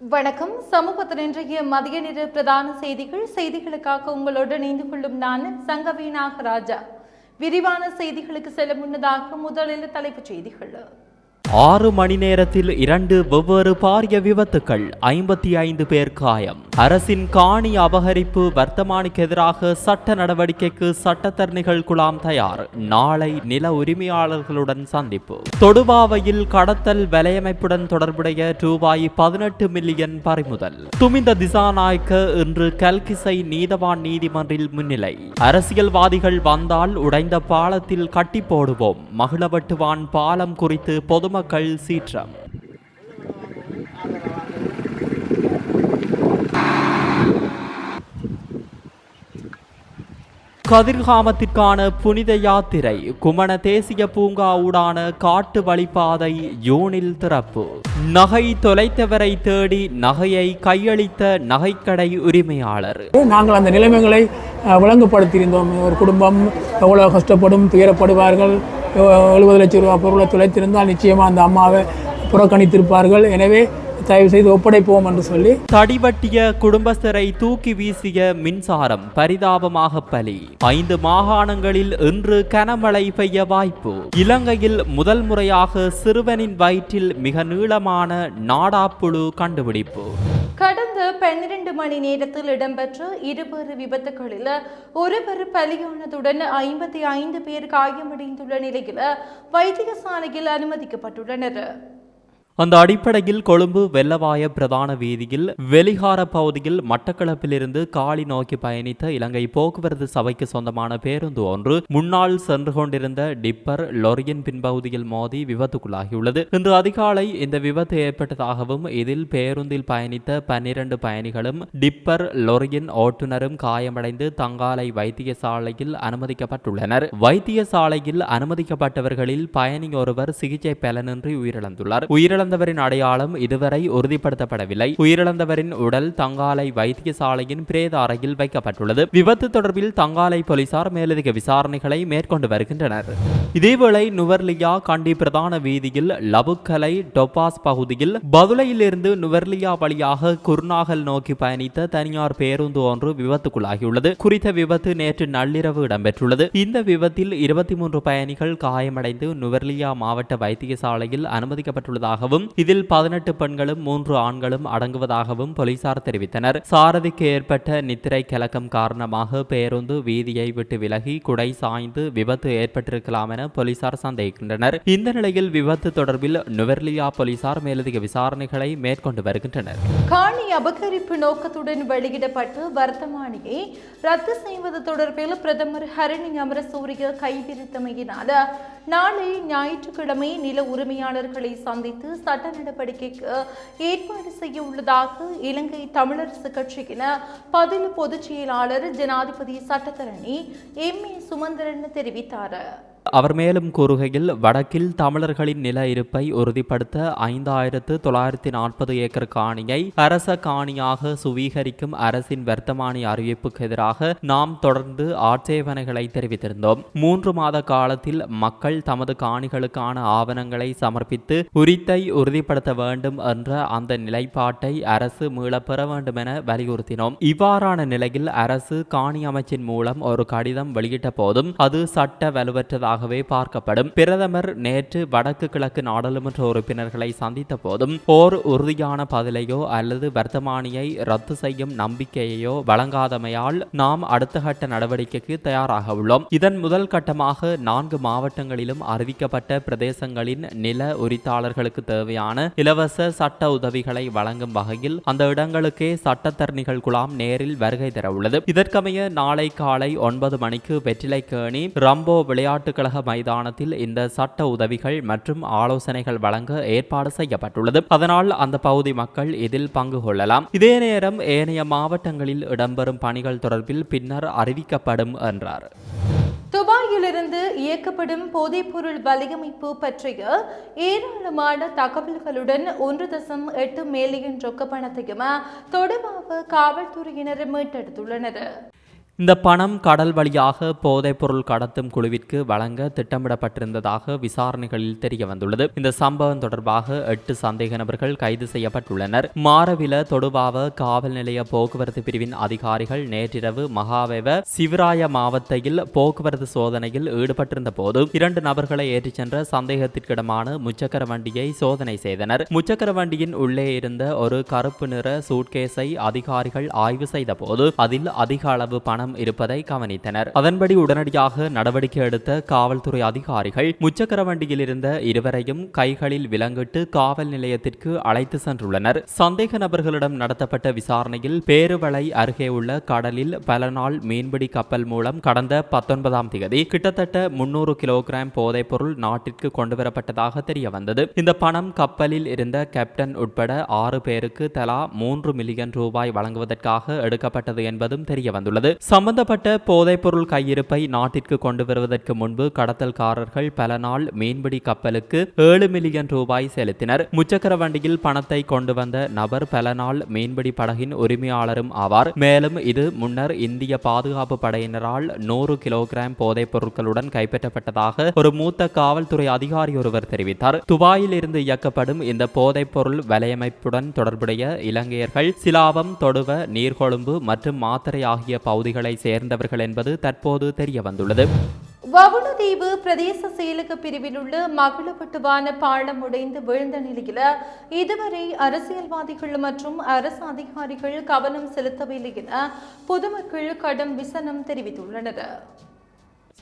வணக்கம். சமூகத்தின் இன்றைய மதிய நேர பிரதான செய்திகளுக்காக உங்களோடு இணைந்து கொள்ளும் நான் சங்கவி நாகராஜா. விரிவான செய்திகளுக்கு செல்ல முன்னதாக முதலில் தலைப்புச் செய்திகள். 6 மணி நேரத்தில் 2 வெவ்வேறு பாரிய விபத்துக்கள், 55 பேர் காயம். அரசின் காணி அபகரிப்பு வர்த்தமானிக்கு எதிராக சட்ட நடவடிக்கைக்கு சட்டத்தரணிகள் குழாம் தயார். நாளை நில உரிமையாளர்களுடன் சந்திப்பு. தொடுபாவையில் கடத்தல் வலையமைப்புடன் தொடர்புடைய ரூபாய் 18 மில்லியன் பறிமுதல். துமிந்த திசாநாயக்க இன்று கல்கிசை நீதவான் நீதிமன்றில் முன்னிலை. அரசியல்வாதிகள் வந்தால் உடைந்த பாலத்தில் கட்டி போடுவோம். மகிழவட்டுவான் பாலம் குறித்து பொதுமக்கள் சீற்றம். கதிர்காமத்திற்கான புனித யாத்திரை. குமண தேசிய பூங்கா ஊடான காட்டு வழிப்பாதை யூனில் திறப்பு. நகை தொலைத்தவரை தேடி நகையை கையளித்த நகைக்கடை உரிமையாளர். நாங்கள் அந்த நிலைமைகளை விளங்குபடுத்தியிருந்தோம். ஒரு குடும்பம் எவ்வளோ கஷ்டப்படும், துயரப்படுவார்கள். 70 லட்சம் ரூபா பொருளை தொலைத்திருந்தால் நிச்சயமாக அந்த அம்மாவை புறக்கணித்திருப்பார்கள். எனவே தயவு செய்து ஒப்படைப்போம் என்று சொல்லி தடிவட்டிய குடும்பஸ்தரை தூக்கி வீசிய மின்சாரம் பரிதாபமாக பலி. 5 மாகாணங்களில் இன்று கனமழை பெய்ய வாய்ப்பு. இலங்கையில் முதல் முறையாக சிறுவனின் வயிற்றில் மிக நீளமான நாடாப்புழு கண்டுபிடிப்பு. கடந்த 12 மணி நேரத்தில் இடம்பெற்ற 2 விபத்துகளில் ஒருவர் பலியானதுடன் 55 பேர் காயமடைந்துள்ள நிலையில் வைத்தியசாலையில் அனுமதிக்கப்பட்டுள்ளனர். அந்த அடிப்படையில் கொழும்பு வெள்ளவாய பிரதான வீதியில் வெளிகார பகுதியில் மட்டக்களப்பிலிருந்து காலி நோக்கி பயணித்த இலங்கை போக்குவரத்து சபைக்கு சொந்தமான பேருந்து ஒன்று முன்னால் சென்று கொண்டிருந்த டிப்பர் லொரியின் பின்பகுதியில் மோதி விபத்துக்குள்ளாகியுள்ளது. இன்று அதிகாலை இந்த விபத்து ஏற்பட்டதாகவும் இதில் பேருந்தில் பயணித்த 12 பயணிகளும் டிப்பர் லொரியின் ஓட்டுநரும் காயமடைந்து தங்காலை வைத்தியசாலையில் அனுமதிக்கப்பட்டுள்ளனர். வைத்தியசாலையில் அனுமதிக்கப்பட்டவர்களில் பயணி ஒருவர் சிகிச்சை பலனின்றி உயிரிழந்துள்ளார். உயிரிழந்தவரின் அடையாளம் இதுவரை உறுதிப்படுத்தப்படவில்லை. உயிரிழந்தவரின் உடல் தங்காலை வைத்தியசாலையின் பிரேத அறையில் வைக்கப்பட்டுள்ளது. விபத்து தொடர்பில் தங்காலை போலீசார் மேலதிக விசாரணைகளை மேற்கொண்டு வருகின்றனர். இதேவேளை நுவர்லியா கண்டி பிரதான வீதியில் லபுக்கலை டொபாஸ் பகுதியில் பதுளையிலிருந்து நுவர்லியா வழியாக குர்நாகல் நோக்கி பயணித்த தனியார் பேருந்து ஒன்று விபத்துக்குள்ளாகியுள்ளது. குறித்த விபத்து நேற்று நள்ளிரவு இடம்பெற்றுள்ளது. இந்த விபத்தில் 23 பயணிகள் காயமடைந்து நுவர்லியா மாவட்ட வைத்தியசாலையில் அனுமதிக்கப்பட்டுள்ளதாகவும் இதில் 18 பெண்களும் 3 ஆண்களும் அடங்குவதாகவும் போலீசார் தெரிவித்தனர். சாரதிக்கு ஏற்பட்ட நித்திரை கலக்கம் காரணமாக பேருந்து வீதியை விட்டு விலகி குடை சாய்ந்து விபத்து ஏற்பட்டிருக்கலாம் என போலீசார் சந்தேகிக்கின்றனர். இந்த நிலையில் விபத்து தொடர்பில் நுவர்லியா போலீசார் மேலதிக விசாரணைகளை மேற்கொண்டு வருகின்றனர். காணி அபகரிப்பு நோக்கத்துடன் வெளியிடப்பட்டு வர்த்தமானியை ரத்து செய்வது தொடர்பில் பிரதமர் ஹரணி அமரசூரிய கைவிரித்தமையினால் நாளை ஞாயிற்றுக்கிழமை நில உரிமையாளர்களை சந்தித்து சட்ட நடவடிக்கைக்கு ஏற்பாடு செய்ய உள்ளதாக இலங்கை தமிழரசு கட்சியின் பதில் பொதுச் செயலாளர் ஜனாதிபதி சட்டத்தரணி எம்.ஏ. சுமந்திரன் தெரிவித்தார். அவர் மேலும் கூறுகையில், வடக்கில் தமிழர்களின் நில இருப்பை உறுதிப்படுத்த 5940 ஏக்கர் காணியை அரச காணியாக சுவீகரிக்கும் அரசின் வர்த்தமானி அறிவிப்புக்கு எதிராக நாம் தொடர்ந்து ஆட்சேபனைகளை தெரிவித்திருந்தோம். 3 மாத காலத்தில் மக்கள் தமது காணிகளுக்கான ஆவணங்களை சமர்ப்பித்து உரித்தை உறுதிப்படுத்த வேண்டும் என்ற அந்த நிலைப்பாட்டை அரசு மீளப்பெற வேண்டும் என வலியுறுத்தினோம். இவ்வாறான நிலையில் அரசு காணி அமைச்சின் மூலம் ஒரு கடிதம் வெளியிட்ட போதும் அது சட்ட வலுவற்றதாக பார்க்கப்படும். பிரதமர் நேற்று வடக்கு கிழக்கு நாடாளுமன்ற உறுப்பினர்களை சந்தித்த போதும் ஓர் உறுதியான பதிலையோ அல்லது வர்த்தமானியை ரத்து செய்யும் நம்பிக்கையோ வழங்காதமையால் நாம் அடுத்த கட்ட நடவடிக்கைக்கு தயாராக உள்ளோம். இதன் முதல் கட்டமாக 4 மாவட்டங்களிலும் அறிவிக்கப்பட்ட பிரதேசங்களின் நில உரித்தாளர்களுக்கு தேவையான இலவச சட்ட உதவிகளை வழங்கும் வகையில் அந்த இடங்களுக்கே சட்டத்தரணிகள் குழாம் நேரில் வருகை தர உள்ளது. இதற்கமைய நாளை காலை 9 மணிக்கு வெற்றிலைக்கேணி ரம்போ விளையாட்டு மைதானத்தில் இந்த சட்ட உதவிகள் மற்றும் ஆலோசனைகள் வழங்க ஏற்பாடு செய்யப்பட்டுள்ளது. அதனால் அந்த பகுதி மக்கள் இதில் பங்கு கொள்ளலாம். இதே நேரம் ஏனைய மாவட்டங்களில் இடம்பெறும் பணிகள் தொடர்பில் பின்னர் அறிவிக்கப்படும் என்றார். துபாயிலிருந்து இயக்கப்படும் போதைப்பொருள் வலையமைப்பு பற்றிய ஏராளமான தகவல்களுடன் 1.8 மில்லியன் ரொக்க பணத்தையும் தொடர்பாக காவல்துறையினர் மீட்டெடுத்துள்ளனர். இந்த பணம் கடல் வழியாக போதைப்பொருள் கடத்தும் குழுவிற்கு வழங்க திட்டமிடப்பட்டிருந்ததாக விசாரணைகளில் தெரிய வந்துள்ளது. இந்த சம்பவம் தொடர்பாக 8 சந்தேக நபர்கள் கைது செய்யப்பட்டுள்ளனர். மாரவில தொடுபாவ காவல் நிலைய போக்குவரத்து பிரிவின் அதிகாரிகள் நேற்றிரவு மகாவேவ சிவராய மாவட்டத்தில் போக்குவரத்து சோதனையில் ஈடுபட்டிருந்த போது 2 நபர்களை ஏற்றிச் சென்ற சந்தேகத்திற்கிடமான முச்சக்கர வண்டியை சோதனை செய்தனர். முச்சக்கர வண்டியின் உள்ளே இருந்த ஒரு கருப்பு நிற சூட்கேஸை அதிகாரிகள் ஆய்வு செய்த போது அதில் அதிக அளவு பணம் இருப்பதை கவனித்தனர். அதன்படி உடனடியாக நடவடிக்கை எடுத்த காவல்துறை அதிகாரிகள் முச்சக்கர வண்டியில் இருந்த இருவரையும் கைகளில் விலங்கிட்டு காவல் நிலையத்திற்கு அழைத்து சென்றுள்ளனர். சந்தேக நபர்களிடம் நடத்தப்பட்ட விசாரணையில் பேருவளை அருகே உள்ள கடலில் பல நாள் மீன்பிடி கப்பல் மூலம் கடந்த 19ஆம் தேதி கிட்டத்தட்ட 300 கிலோகிராம் போதைப்பொருள் நாட்டிற்கு கொண்டுவரப்பட்டதாக தெரிய வந்தது. இந்த பணம் கப்பலில் இருந்த கேப்டன் உட்பட 6 பேருக்கு தலா 3 மில்லியன் ரூபாய் வழங்குவதற்காக எடுக்கப்பட்டது என்பதும் தெரிய வந்துள்ளது. சம்பந்தப்பட்ட போதைப்பொருள் கையிருப்பை நாட்டிற்கு கொண்டு வருவதற்கு முன்பு கடத்தல்காரர்கள் பல நாள் மீன்பிடி கப்பலுக்கு 7 மில்லியன் ரூபாய் செலுத்தினர். முச்சக்கர வண்டியில் பணத்தை கொண்டு வந்த நபர் பல நாள் மீன்பிடி படகின் உரிமையாளரும் ஆவார். மேலும் இது முன்னர் இந்திய பாதுகாப்பு படையினரால் 100 கிலோகிராம் போதைப் பொருட்களுடன் கைப்பற்றப்பட்டதாக ஒரு மூத்த காவல்துறை அதிகாரி ஒருவர் தெரிவித்தார். துபாயில் இருந்து இயக்கப்படும் இந்த போதைப் பொருள் வலையமைப்புடன் தொடர்புடைய இலங்கையர்கள் சிலாவம், தொடுவ, நீர்கொழும்பு மற்றும் மாத்தறை ஆகிய பகுதிகளை சேர்ந்தவர்கள் என்பது தற்போது தெரிய வந்துள்ளது. வவுணதீவு பிரதேச செயலக பிரிவில் உள்ள மகளப்பட்டுவான பாலம் உடைந்து வீழ்ந்த நிலையில் இதுவரை அரசியல்வாதிகள் மற்றும் அரசு அதிகாரிகள் கவனம் செலுத்தவில்லை என பொதுமக்கள் கடும் விசனம் தெரிவித்துள்ளனர்.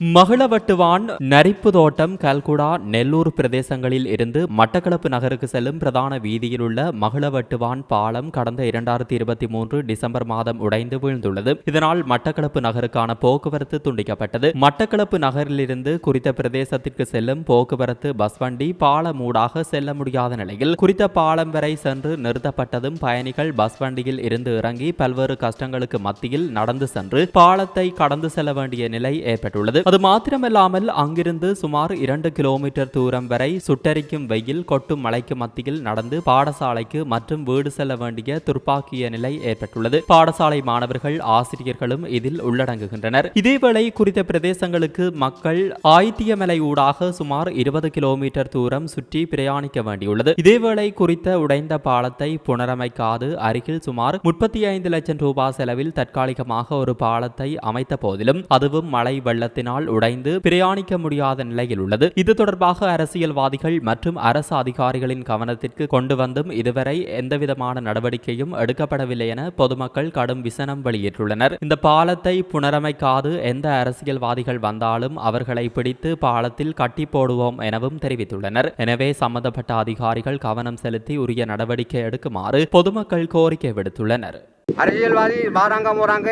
மகளவட்டுவான், நரிப்பு தோட்டம், கல்குடா, நெல்லூர் பிரதேசங்களில் இருந்து மட்டக்களப்பு நகருக்கு செல்லும் பிரதான வீதியில் உள்ள மகளவட்டுவான் பாலம் கடந்த 2023 டிசம்பர் மாதம் உடைந்து வீழ்ந்துள்ளது. இதனால் மட்டக்களப்பு நகருக்கான போக்குவரத்து துண்டிக்கப்பட்டது. மட்டக்களப்பு நகரிலிருந்து குறித்த பிரதேசத்திற்கு செல்லும் போக்குவரத்து பஸ் வண்டி பாலம் ஊடாக செல்ல முடியாத நிலையில் குறித்த பாலம் வரை சென்று நிறுத்தப்பட்டதும் பயணிகள் பஸ் வண்டியில் இருந்து இறங்கி பல்வேறு கஷ்டங்களுக்கு மத்தியில் நடந்து சென்று பாலத்தை கடந்து செல்ல வேண்டிய நிலை ஏற்பட்டுள்ளது. அது மாத்திரமல்லாமல் அங்கிருந்து சுமார் 2 கிலோமீட்டர் தூரம் வரை சுட்டரிக்கும் வெயில், கொட்டும் மழைக்கு மத்தியில் நடந்து பாடசாலைக்கு மற்றும் வீடு செல்ல வேண்டிய துர்ப்பாக்கிய நிலை ஏற்பட்டுள்ளது. பாடசாலை மாணவர்கள், ஆசிரியர்களும் இதில் உள்ளடங்குகின்றனர். இதேவேளை குறித்த பிரதேசங்களுக்கு மக்கள் ஆயித்தியமலை ஊடாக சுமார் 20 கிலோமீட்டர் தூரம் சுற்றி பிரயாணிக்க வேண்டியுள்ளது. இதேவேளை குறித்த உடைந்த பாலத்தை புனரமைக்காது அருகில் சுமார் 35 லட்சம் ரூபாய் செலவில் தற்காலிகமாக ஒரு பாலத்தை அமைத்த போதிலும் அதுவும் மழை வெள்ளத்தினால் உடைந்து பிரயாணிக்க முடியாத நிலையில் உள்ளது. இது தொடர்பாக அரசியல்வாதிகள் மற்றும் அரசு அதிகாரிகளின் கவனத்திற்கு கொண்டு வந்தும் இதுவரை எந்தவிதமான நடவடிக்கையும் எடுக்கப்படவில்லை என பொதுமக்கள் கடும் விசனம் வெளியிட்டுள்ளனர். இந்த பாலத்தை புனரமைக்காது எந்த அரசியல்வாதிகள் வந்தாலும் அவர்களை பிடித்து பாலத்தில் கட்டி போடுவோம் எனவும் தெரிவித்துள்ளனர். எனவே சம்பந்தப்பட்ட அதிகாரிகள் கவனம் செலுத்தி உரிய நடவடிக்கை எடுக்குமாறு பொதுமக்கள் கோரிக்கை விடுத்துள்ளனர். அரசியல்வாதி வாராங்க போகிறாங்க,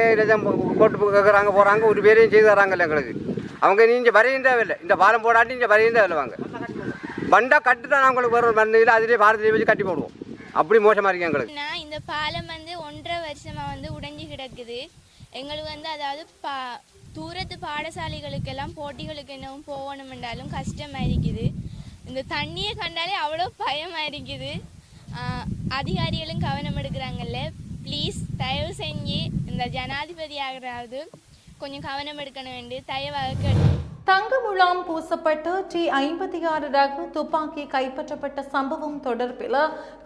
கோட்டு கேட்குறாங்க போகிறாங்க, ஒரு பேரையும் செய்து தராங்கல்ல எங்களுக்கு. அவங்க நீங்கள் வரையும் தேவையில்லை, இந்த பாலம் போடாட்டி இங்கே வரையும் தேவையில்லை. வாங்க வண்டா கட்டு தான் அவங்களுக்கு வர மண்ணில் அதிலே பாரதியை வச்சு கட்டி போடுவோம். அப்படி மோசமாக இருக்கு எங்களுக்கு. இந்த பாலம் 1.5 வருஷமாக உடைஞ்சு கிடக்குது. எங்களுக்கு அதாவது தூரத்து பாடசாலைகளுக்கெல்லாம் போட்டிகளுக்கு என்னவும் போகணும் என்றாலும் கஷ்டமாக இருக்குது. இந்த தண்ணியை கண்டாலே அவ்வளோ பயமாக இருக்குது. அதிகாரிகளும் கவனம் எடுக்கிறாங்கல்ல. ப்ளீஸ் தயவு செஞ்சு இந்த ஜனாதிபதி ஆகிறது கொஞ்சம் கவனம் எடுக்கணும் என்று தயவாக. தங்க முலாம் பூசப்பட்டு T56 ரக துப்பாக்கி கைப்பற்றப்பட்ட சம்பவம் தொடர்பில்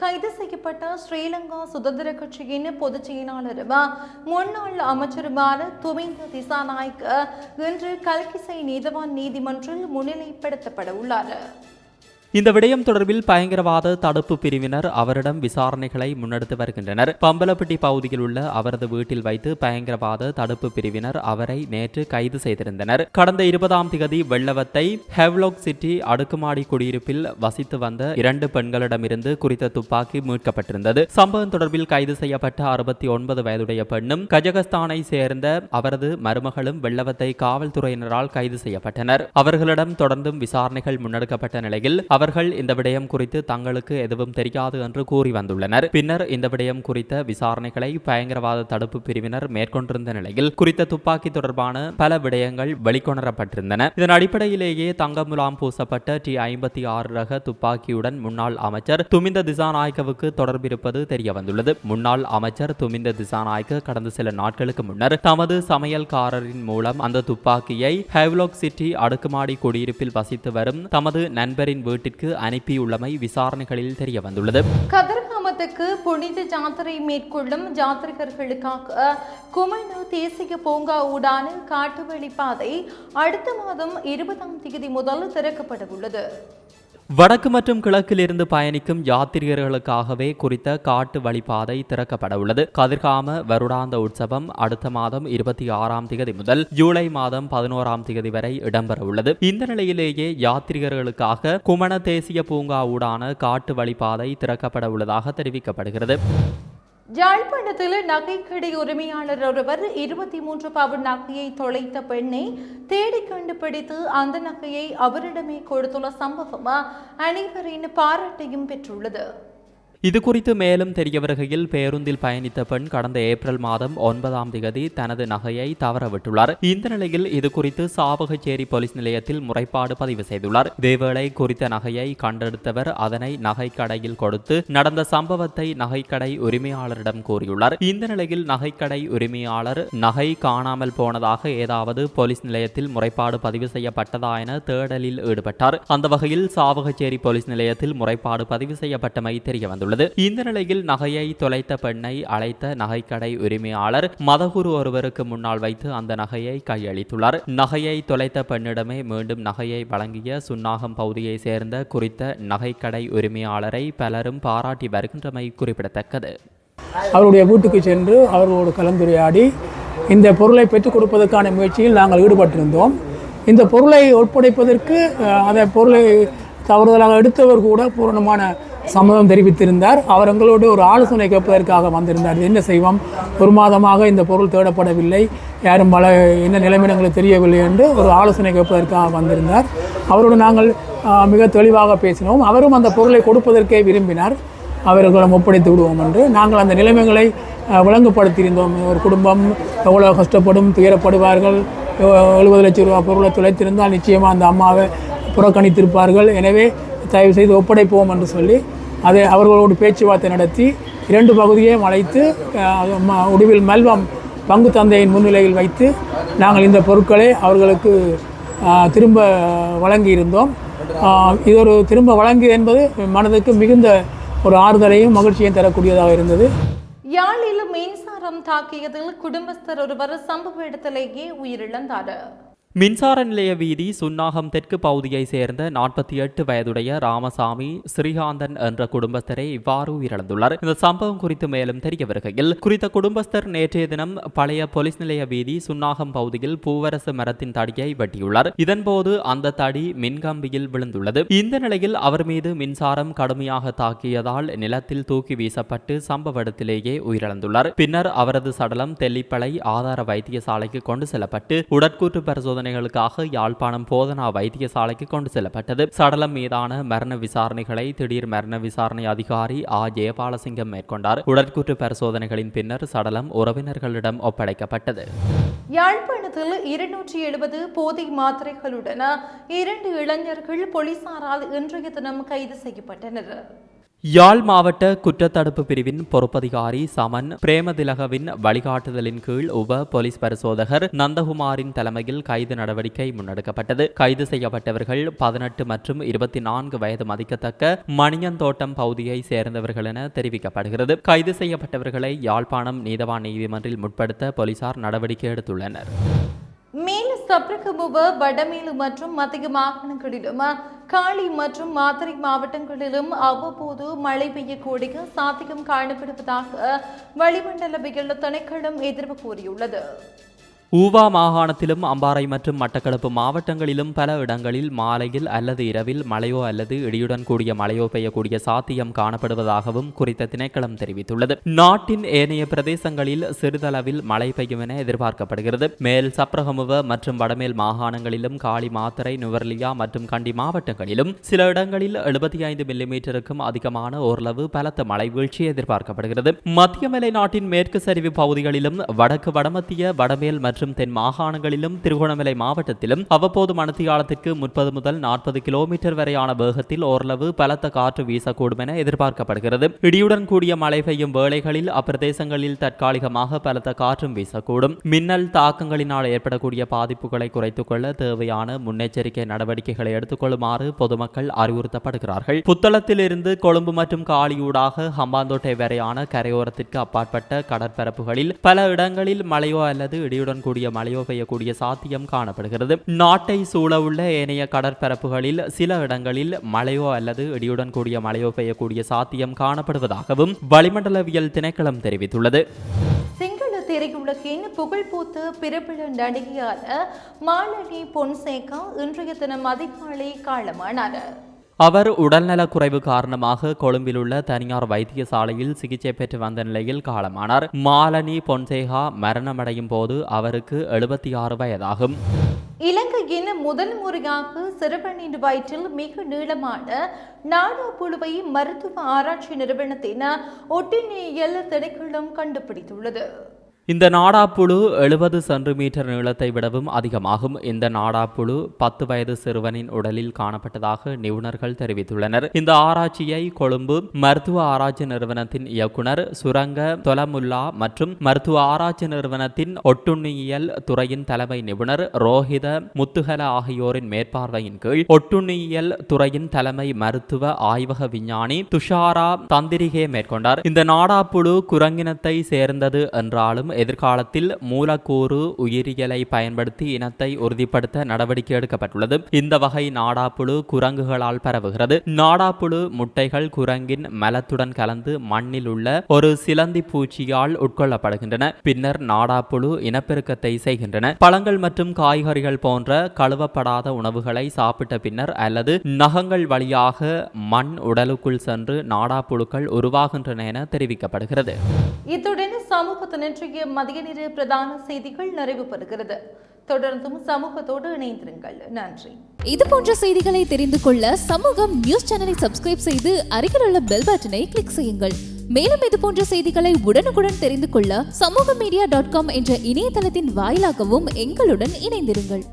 கைது செய்யப்பட்ட ஸ்ரீலங்கா சுதந்திர கட்சியின் பொதுச் செயலாளரும் முன்னாள் அமைச்சருமான துமிந்த திசாநாயக்க இன்று கல்கிசை நீதவான் நீதிமன்றில் முன்னிலைப்படுத்தப்பட உள்ளார். இந்த விடயம் தொடர்பில் பயங்கரவாத தடுப்பு பிரிவினர் அவரிடம் விசாரணைகளை முன்னெடுத்து வருகின்றனர். பம்பலப்பட்டி பகுதியில் உள்ள அவரது வீட்டில் வைத்து பயங்கரவாத தடுப்பு பிரிவினர் அவரை நேற்று கைது செய்திருந்தனர். கடந்த 20ஆம் தேதி வெள்ளவத்தை ஹெவ்லாக் சிட்டி அடுக்குமாடி குடியிருப்பில் வசித்து வந்த 2 பெண்களிடமிருந்து குறித்த துப்பாக்கி மீட்கப்பட்டிருந்தது. சம்பவம் தொடர்பில் கைது செய்யப்பட்ட 69 வயதுடைய பெண்ணும் கஜகஸ்தானை சேர்ந்த அவரது மருமகளும் வெள்ளவத்தை காவல்துறையினரால் கைது செய்யப்பட்டனர். அவர்களிடம் தொடர்ந்தும் விசாரணைகள் முன்னெடுக்கப்பட்ட நிலையில் அவர் அவர்கள் இந்த விடயம் குறித்து தங்களுக்கு எதுவும் தெரியாது என்று கூறி வந்துள்ளனர். பின்னர் இந்த விடயம் குறித்த விசாரணைகளை பயங்கரவாத தடுப்பு பிரிவினர் மேற்கொண்டிருந்த நிலையில் குறித்த துப்பாக்கி தொடர்பான பல விடயங்கள் வெளிக்கொணரப்பட்டிருந்தன. இதன் அடிப்படையிலேயே தங்க முலாம் பூசப்பட்ட T56 ரக துப்பாக்கியுடன் முன்னாள் அமைச்சர் துமிந்த திசாநாயக்கவுக்கு தொடர்பிருப்பது தெரிய வந்துள்ளது. முன்னாள் அமைச்சர் துமிந்த திசாநாயக்க கடந்த சில நாட்களுக்கு முன்னர் தமது சமையல்காரரின் மூலம் அந்த துப்பாக்கியை ஹேவ்லாக் சிட்டி அடுக்குமாடி குடியிருப்பில் வசித்து வரும் தமது நண்பரின் வீட்டிற்கு அனுப்பியுள்ளமை விசாரணைகளில் தெரிய வந்துள்ளது. கதிர்காமத்துக்கு புனித ஜாத்திரை மேற்கொள்ளும் ஜாத்ரிகர்களுக்காக குமணு தேசிய பூங்கா ஊடான காட்டுவழி பாதை அடுத்த மாதம் 20ஆம் தேதி முதல் திறக்கப்பட உள்ளது. வடக்கு மற்றும் கிழக்கில் இருந்து பயணிக்கும் யாத்திரிகர்களுக்காகவே குறித்த காட்டு வழிபாதை திறக்கப்பட உள்ளது. கதிர்காம வருடாந்த உற்சவம் அடுத்த மாதம் 26ஆம் தேதி முதல் ஜூலை மாதம் 11ஆம் தேதி வரை இடம்பெற உள்ளது. இந்த நிலையிலேயே யாத்திரிகர்களுக்காக குமண தேசிய பூங்கா ஊடான காட்டு வழிபாதை திறக்கப்பட உள்ளதாக தெரிவிக்கப்படுகிறது. யாழ்ப்பாணத்தில் நகைக்கடை உரிமையாளர் ஒருவர் 23 பவுன் நகையை தொலைத்த பெண்ணை தேடி கண்டுபிடித்து அந்த நகையை அவரிடமே கொடுத்துள்ள சம்பவம் அனைவரின் பாராட்டையும் பெற்றுள்ளது. இது குறித்து மேலும் தெரிய வருகையில் பேருந்தில் பயணித்த பெண் கடந்த ஏப்ரல் மாதம் 9ஆம் தேதி தனது நகையை தவறவிட்டுள்ளார். இந்த நிலையில் இது குறித்து சாவகச்சேரி போலீஸ் நிலையத்தில் முறைப்பாடு பதிவு செய்துள்ளார். இதேவேளை குறித்த நகையை கண்டெடுத்தவர் அதனை நகைக்கடையில் கொடுத்து நடந்த சம்பவத்தை நகைக்கடை உரிமையாளரிடம் கூறியுள்ளார். இந்த நிலையில் நகைக்கடை உரிமையாளர் நகை காணாமல் போனதாக ஏதாவது போலீஸ் நிலையத்தில் முறைப்பாடு பதிவு செய்யப்பட்டதா என தேடலில் ஈடுபட்டார். அந்த வகையில் சாவகச்சேரி போலீஸ் நிலையத்தில் முறைப்பாடு பதிவு செய்யப்பட்டமை தெரிய வந்துள்ளது. இந்த நிலையில் நகையை தொலைத்த பெண்ணை அழைத்த நகைக்கடை உரிமையாளர் மதகுரு ஒருவருக்கு முன்னால் வைத்து அந்த நகையை கையளித்துள்ளார். நகையை தொலைத்த பெண்ணிடமே மீண்டும் நகையை வழங்கிய சுன்னாகம் பகுதியை சேர்ந்த குறித்த நகைக்கடை உரிமையாளரை பலரும் பாராட்டி வருகின்றமை குறிப்பிடத்தக்கது. அவருடைய வீட்டுக்கு சென்று அவர்களோடு கலந்துரையாடி இந்த பொருளை பெற்றுக் கொடுப்பதற்கான முயற்சியில் நாங்கள் ஈடுபட்டிருந்தோம். இந்த பொருளை ஒப்படைப்பதற்கு அந்த பொருளை தவறுதலாக எடுத்தவர் கூட பூரணமான சம்மதம் தெரிவித்திருந்தார். அவர் எங்களோடு ஒரு ஆலோசனை கேட்பதற்காக வந்திருந்தார். என்ன செய்வோம், ஒரு மாதமாக இந்த பொருள் தேடப்படவில்லை, யாரும் என்ன நிலைமைகளுக்கு தெரியவில்லை என்று ஒரு ஆலோசனை கேட்பதற்காக வந்திருந்தார். அவரோடு நாங்கள் மிக தெளிவாக பேசினோம். அவரும் அந்த பொருளை கொடுப்பதற்கே விரும்பினார். அவர்களிடம் ஒப்படைத்து விடுவோம் என்று நாங்கள் அந்த நிலைமைகளை விளங்குபடுத்தியிருந்தோம். ஒரு குடும்பம் எவ்வளோ கஷ்டப்படும், துயரப்படுவார்கள், 70 லட்சம் ரூபா பொருளை தொலைத்திருந்தால் நிச்சயமாக அந்த அம்மாவை புறக்கணித்திருப்பார்கள். எனவே தயவு செய்து ஒப்படைப்போம் என்று சொல்லி அதை அவர்களோடு பேச்சுவார்த்தை நடத்தி 2 பகுதியையும் அழைத்து உடுவில் மெல்வம் பங்கு தந்தையின் முன்னிலையில் வைத்து நாங்கள் இந்த பொருட்களை அவர்களுக்கு திரும்ப வழங்கியிருந்தோம். இது ஒரு திரும்ப வழங்கி என்பது மனதுக்கு மிகுந்த ஒரு ஆறுதலையும் மகிழ்ச்சியையும் தரக்கூடியதாக இருந்தது. யாழில் மின்சாரம் தாக்கியதில் குடும்பஸ்தர் ஒருவர் சம்பவ இடத்திலேயே உயிரிழந்தார். மின்சார நிலைய வீதி சுன்னாகம் தெற்கு பகுதியை சேர்ந்த 48 வயதுடைய ராமசாமி ஸ்ரீகாந்தன் என்ற குடும்பஸ்தரை இவ்வாறு உயிரிழந்துள்ளார். இந்த சம்பவம் குறித்து மேலும் தெரிய வருகையில் குறித்த குடும்பஸ்தர் நேற்றைய தினம் பழைய போலீஸ் நிலைய வீதி சுன்னாகம் பகுதியில் பூவரசு மரத்தின் தடியை வெட்டியுள்ளார். இதன்போது அந்த தடி மின்கம்பியில் விழுந்துள்ளது. இந்த நிலையில் அவர் மீது மின்சாரம் கடுமையாக தாக்கியதால் நிலத்தில் தூக்கி வீசப்பட்டு சம்பவ இடத்திலேயே உயிரிழந்துள்ளார். பின்னர் அவரது சடலம் தெல்லிப்பளை ஆதார வைத்தியசாலைக்கு கொண்டு செல்லப்பட்டு உடற்கூற்று பரிசோதனைகளுக்காக யாழ்ப்பாணம் போதனா வைத்தியசாலைக்கு கொண்டு செல்லப்பட்டது. சடலம் மீதான மரண விசாரணைகளை திடீர் மரண விசாரணை அதிகாரி ஜெயபாலசிங்கம் மேற்கொண்டார். உடற்கூற்று பரிசோதனைகளின் பின்னர் சடலம் உறவினர்களிடம் ஒப்படைக்கப்பட்டது. யாழ்ப்பாணத்தில் 270 போதை மாத்திரைகளுடன் 2 இளைஞர்கள் போலீசாரால் இன்றைய தினம் கைது செய்யப்பட்டனர். யாழ் மாவட்ட குற்றத்தடுப்பு பிரிவின் பொறுப்பதிகாரி சமன் பிரேமதிலகவின் வழிகாட்டுதலின் கீழ் உப போலீஸ் பரிசோதகர் நந்தகுமாரின் தலைமையில் கைது நடவடிக்கை முன்னெடுக்கப்பட்டது. கைது செய்யப்பட்டவர்கள் 18 மற்றும் 24 வயது மதிக்கத்தக்க மணியந்தோட்டம் பகுதியை சேர்ந்தவர்கள் என தெரிவிக்கப்படுகிறது. கைது செய்யப்பட்டவர்களை யாழ்ப்பாணம் நீதவான் நீதிமன்றில் முற்படுத்த போலீசார் நடவடிக்கை எடுத்துள்ளனர். மேல் சப்ரகமுவ வடமேலு மற்றும் மத்திய மாகாணங்களிலும் காலி மற்றும் மாத்தறை மாவட்டங்களிலும் அவ்வப்போது மழை பெய்யக்கூடிய சாத்தியம் காணப்படுவதாக வளிமண்டலவியல் திணைக்களம் எதிர்ப்பு கூறியுள்ளது. ஊவா மாகாணத்திலும் அம்பாறை மற்றும் மட்டக்களப்பு மாவட்டங்களிலும் பல இடங்களில் மாலையில் அல்லது இரவில் மழையோ அல்லது இடியுடன் கூடிய மழையோ பெய்யக்கூடிய சாத்தியம் காணப்படுவதாகவும் குறித்த திணைக்களம் தெரிவித்துள்ளது. நாட்டின் ஏனைய பிரதேசங்களில் சிறிதளவில் மழை பெய்யும் என எதிர்பார்க்கப்படுகிறது. மேல் சப்ரகமுவ மற்றும் வடமேல் மாகாணங்களிலும் காலி மாத்தறை நுவர்லியா மற்றும் கண்டி மாவட்டங்களிலும் சில இடங்களில் 75 மில்லிமீட்டருக்கும் அதிகமான ஓரளவு பலத்த மழை வீழ்ச்சி எதிர்பார்க்கப்படுகிறது. மத்திய மலை நாட்டின் மேற்கு சரிவு பகுதிகளிலும் வடக்கு வடமத்திய வடமேல் மற்றும் தென் மாகாணங்களிலும் திருகோணமலை மாவட்டத்திலும் அவ்வப்போது மணித்தியாலத்திற்கு 30 முதல் 40 கிலோமீட்டர் வரையான வேகத்தில் ஓரளவு பலத்த காற்று வீசக்கூடும் என எதிர்பார்க்கப்படுகிறது. இடியுடன் கூடிய மழை பெய்யும் வேளைகளில் அப்பிரதேசங்களில் தற்காலிகமாக பலத்த காற்றும் வீசக்கூடும். மின்னல் தாக்கங்களினால் ஏற்படக்கூடிய பாதிப்புகளை குறைத்துக் கொள்ள தேவையான முன்னெச்சரிக்கை நடவடிக்கைகளை எடுத்துக்கொள்ளுமாறு பொதுமக்கள் அறிவுறுத்தப்படுகிறார்கள். புத்தளத்தில் இருந்து கொழும்பு மற்றும் காலியூடாக ஹம்பாந்தோட்டை வரையான கரையோரத்திற்கு அப்பாற்பட்ட கடற்பரப்புகளில் பல இடங்களில் மழையோ அல்லது இடியுடன் கூடிய மழையோ பெய்யக்கூடிய சாத்தியம் காணப்படுகிறது. நாட்டை சூழவுள்ள ஏனைய கடற்பரப்புகளில் சில இடங்களில் மழையோ அல்லது இடியுடன் கூடிய மழையோ பெய்யக்கூடிய சாத்தியம் காணப்படுவதாகவும் வளிமண்டலவியல் திணைக்களம் தெரிவித்துள்ளது. சிங்கள திரையுலகின் புகழ்பூத்த பிரபல நடிகையான மாலனி பொன்சேகா இன்றைய தினம் அதிகாலை காலமானார். அவர் உடல்நலக் குறைவு காரணமாக கொழும்பில் உள்ள தனியார் வைத்தியசாலையில் சிகிச்சை பெற்று வந்த நிலையில் காலமானார். மாலனி பொன்சேகா மரணமடையும் போது அவருக்கு 76 வயதாகும். இலங்கையின் முதல் முறையாக சிறுவனின் வயிற்றில் மிக நீளமான நாடாப்புழுவை மருத்துவ ஆராய்ச்சி நிறுவனத்தின் ஒட்டுண்ணியல் திணைக்களம் கண்டுபிடித்துள்ளது. இந்த நாடாப்புழு 70 சென்டிமீட்டர் நீளத்தை விடவும் அதிகமாகும். இந்த நாடாப்புழு 10 வயது சிறுவனின் உடலில் காணப்பட்டதாக நிபுணர்கள் தெரிவித்துள்ளனர். இந்த ஆராய்ச்சியை கொழும்பு மருத்துவ ஆராய்ச்சி நிறுவனத்தின் இயக்குனர் சுரங்க தொலமுல்லா மற்றும் மருத்துவ ஆராய்ச்சி நிறுவனத்தின் ஒட்டுண்ணியியல் துறையின் தலைமை நிபுணர் ரோஹித முத்துகல ஆகியோரின் மேற்பார்வையின் கீழ் ஒட்டுண்ணியியல் துறையின் தலைமை மருத்துவ ஆய்வக விஞ்ஞானி துஷாரா தந்திரிகே மேற்கொண்டார். இந்த நாடாப்புழு குரங்கினத்தை சேர்ந்தது என்றாலும் எதிர்காலத்தில் மூலக்கூறு உயிரியலை பயன்படுத்தி இனத்தை உறுதிப்படுத்த நடவடிக்கை எடுக்கப்பட்டுள்ளது. இந்த வகை நாடாப்புழு குரங்குகளால் பரவுகிறது. நாடாப்புழு முட்டைகள் குரங்கின் மலத்துடன் கலந்து மண்ணில் உள்ள ஒரு சிலந்தி பூச்சியால் உட்கொள்ளப்படுகின்றன. பின்னர் நாடாப்புழு இனப்பெருக்கத்தை செய்கின்றன. பழங்கள் மற்றும் காய்கறிகள் போன்ற கழுவப்படாத உணவுகளை சாப்பிட்ட பின்னர் அல்லது நகங்கள் வழியாக மண் உடலுக்குள் சென்று நாடாப்புழுக்கள் உருவாகின்றன என தெரிவிக்கப்படுகிறது. இத்துடன் சமூகத்தின் இன்றைய மதிய நேர பிரதான செய்திகள் நிறைவு பெறுகிறது. தொடர்ந்தும் சமூகத்தோடு இணைந்திருங்கள். நன்றி. இது போன்ற செய்திகளை தெரிந்து கொள்ள சமூகம் நியூஸ் சேனலை சப்ஸ்கிரைப் செய்து அருகில் உள்ள பெல் பட்டனை கிளிக் செய்யுங்கள். மேலும் இது போன்ற செய்திகளை உடனுக்குடன் தெரிந்து கொள்ள சமூகமீடியா.com என்ற இணையதளத்தின் வாயிலாகவும் எங்களுடன் இணைந்திருங்கள்.